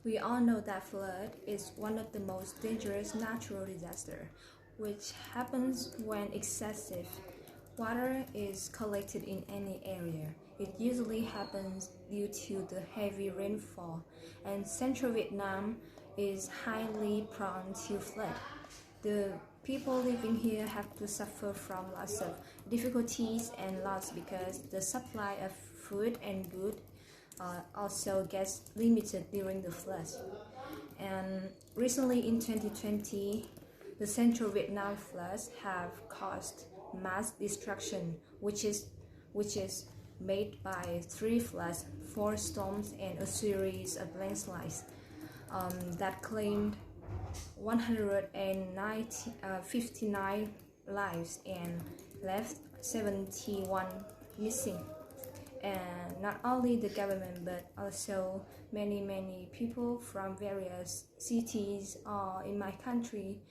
We all know that flood is one of the most dangerous natural disasters, which happens when excessive water is collected in any area. It usually happens due to the heavy rainfall, and central Vietnam is highly prone to flood. The people living here have to suffer from lots of difficulties and loss because the supply of food and goods also gets limited during the floods. And recently in 2020, the Central Vietnam floods have caused mass destruction, which is made by 3 floods, 4 storms, and a series of landslides that claimed 159 lives and left 71 missing. And not only the government but also many people from various cities in my country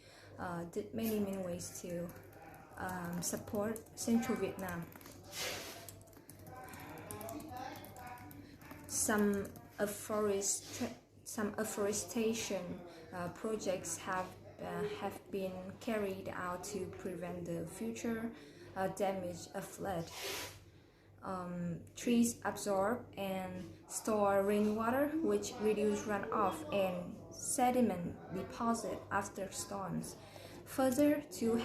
did many ways to support Central Vietnam. Some afforestation projects have been carried out to prevent the future damage of flood. Trees absorb and store rainwater, which reduce runoff and sediment deposit after storms. Further, to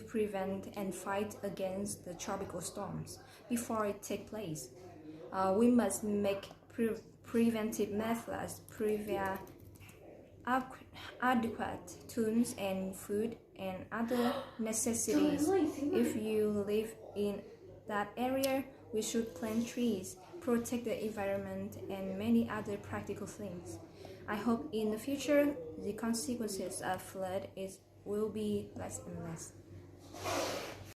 prevent and fight against the tropical storms before it takes place, we must make preventive methods, prevent adequate tools and food and other necessities. If you live in that area, we should plant trees, protect the environment, and many other practical things. I hope in the future the consequences of flood will be less and less.